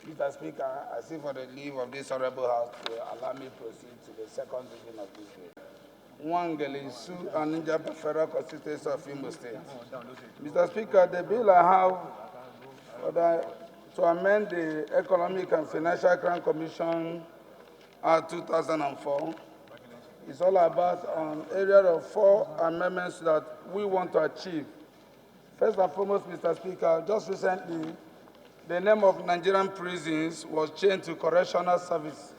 Mr. Speaker, I seek for the leave of this Honorable House to allow me proceed to the second reading of this bill. Wangele Su Aninja Federal Constituency of Imo State. Mr. Speaker, the bill I have to amend the Economic and Financial Crime Commission Act 2004 is all about an area of 4 amendments that we want to achieve. First and foremost, Mr. Speaker, just recently, the name of Nigerian prisons was changed to Correctional Services.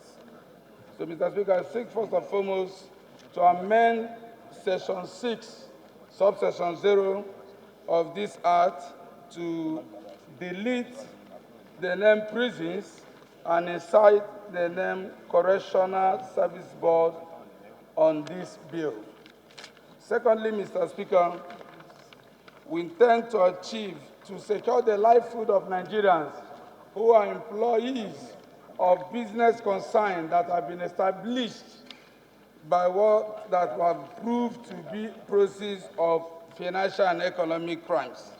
So, Mr. Speaker, I seek first and foremost to amend Section 6, Subsection 0 of this Act to delete the name prisons and insert the name Correctional Service Board on this bill. Secondly, Mr. Speaker, we intend to secure the livelihood of Nigerians who are employees of business concerns that have been established by what that were proved to be process of financial and economic crimes.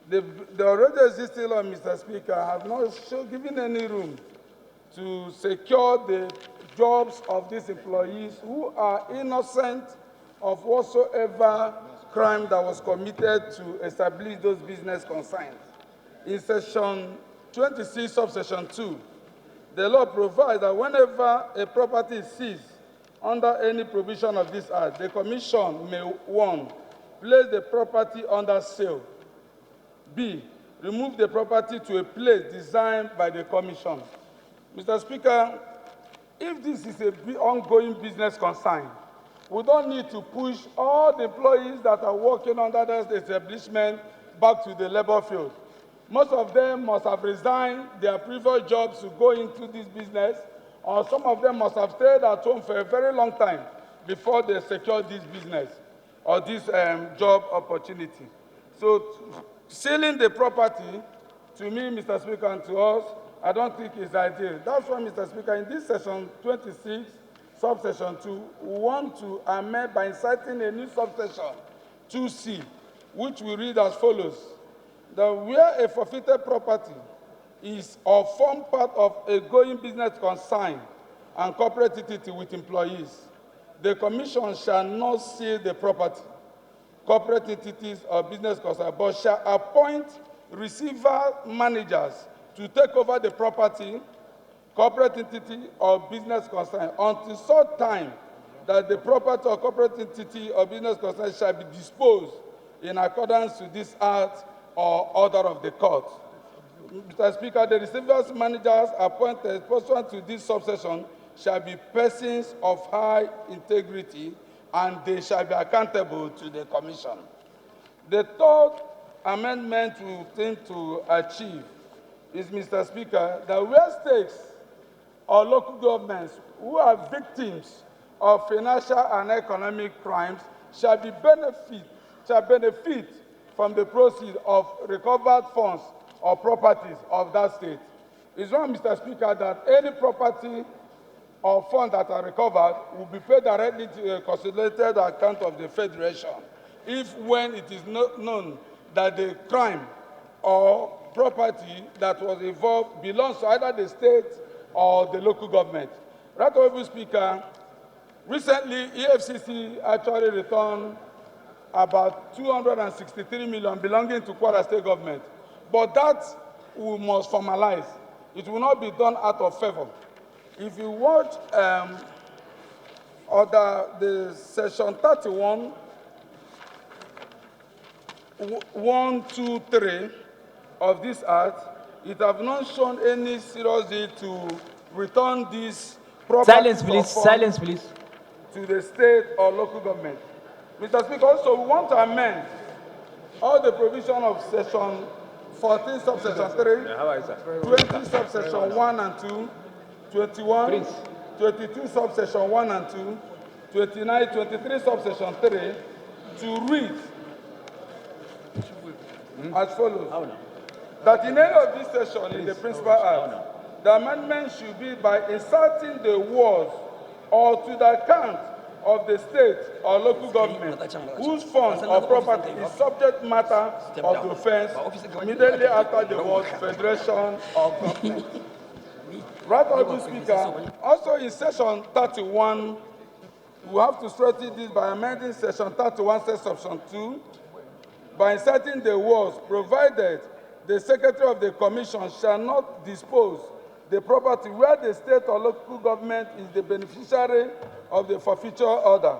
The already existing law, Mr. Speaker, have not given any room to secure the jobs of these employees who are innocent of whatsoever crime that was committed to establish those business concerns. In Section 26, Subsection 2, the law provides that whenever a property is seized under any provision of this Act, the Commission may, 1, place the property under sale, B, remove the property to a place designed by the Commission. Mr. Speaker, if this is an ongoing business concern, we don't need to push all the employees that are working under that establishment back to the labor field. Most of them must have resigned their previous jobs to go into this business, or some of them must have stayed at home for a very long time before they secured this business or this job opportunity. So selling the property, to me, Mr. Speaker, and to us, I don't think is ideal. That's why, Mr. Speaker, in this Section 26, Subsection 2, we want to amend by inserting a new subsection, 2C, which we read as follows: that where a forfeited property is or form part of a going business concern and corporate entity with employees, the Commission shall not seize the property, corporate entities or business concern, but shall appoint receiver managers to take over the property, corporate entity or business concern until such time that the property or corporate entity or business concern shall be disposed in accordance with this Act or order of the court. Mr. Speaker, the receivers managers appointed pursuant to this subsection shall be persons of high integrity, and they shall be accountable to the Commission. The third amendment we intend to achieve is, Mr. Speaker, that where states or local governments who are victims of financial and economic crimes shall benefit from the proceeds of recovered funds or properties of that state. It's wrong, Mr. Speaker, that any property or funds that are recovered will be paid directly to a consolidated account of the Federation when it is known that the crime or property that was involved belongs to either the state or the local government. Right, Honorable Speaker, recently EFCC actually returned about 263 million belonging to Kwara State government, but that we must formalize. It will not be done out of favor. If you watch the Section 31, 1, 2, 3 of this Act, it have not shown any serious need to return this property. Silence, please. To the state or local government. Mr. Speaker, also we want to amend all the provision of Section 14, Subsection 3, 20, Subsection 1 and 2, 21, 22, Subsection 1 and 2, 29, 23, Subsection 3, to read as follows: that in any of these sections in the Principal Act, the amendment should be by inserting the words "or to the account of the state or local government whose funds or property is subject matter of the offense immediately after the word federation or government. Right Honorable Speaker, also in Section 31, we have to strengthen this by amending Section 31, Section 2, by inserting the words, provided the Secretary of the Commission shall not dispose the property where the state or local government is the beneficiary of the forfeiture order,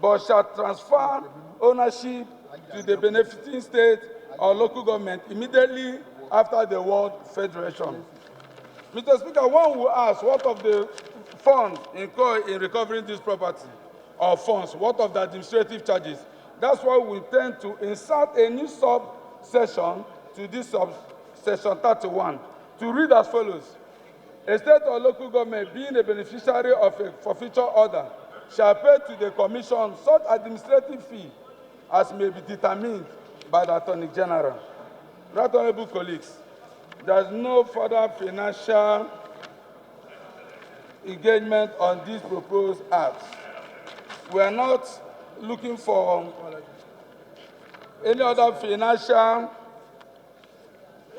but shall transfer ownership to the benefiting state or local government immediately after the word federation. Mr. Speaker, one will ask, what of the funds incurred in recovering this property or funds? What of the administrative charges? That's why we intend to insert a new subsection to this subsection 31 to read as follows. A state or local government being a beneficiary of a forfeiture order shall pay to the Commission such administrative fee as may be determined by the Attorney General. Right Honorable colleagues, there is no further financial engagement on this proposed act. We are not looking for any other financial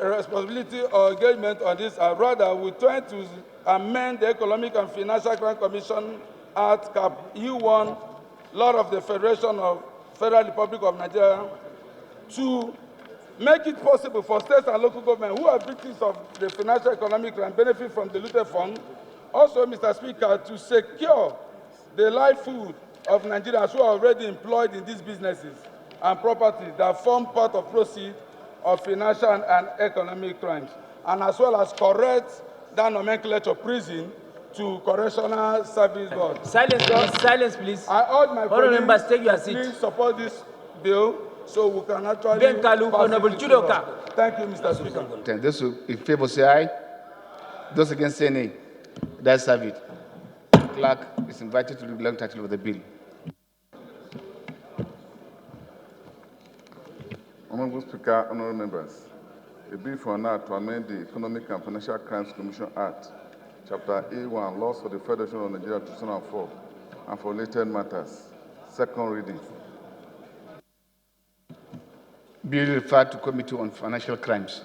responsibility or engagement on this. Rather, we try to amend the Economic and Financial Crime Commission Act, Cap E1, Law of the Federation of Federal Republic of Nigeria, to make it possible for states and local governments who are victims of the financial economic crime benefit from the looted fund, also, Mr. Speaker, to secure the livelihood of Nigerians who are already employed in these businesses and properties that form part of proceeds of financial and economic crimes, and as well as correct that nomenclature prison to correctional service board. Silence, please. Silence, please. I urge my Honourable members, take your to seat. please support this bill so we can actually Ben Kalu, pass Honourable it into law. Judoka. Thank you, Mr. Speaker. Those who in favor say aye. Those against say nay. That's have it. Clerk is invited to read the long title of the bill. Honorable Speaker, honorable members, a bill for an act to amend the Economic and Financial Crimes Commission Act, Chapter A1, Laws of the Federation of Nigeria 2004, and for related matters. Second reading. Bill referred to Committee on Financial Crimes.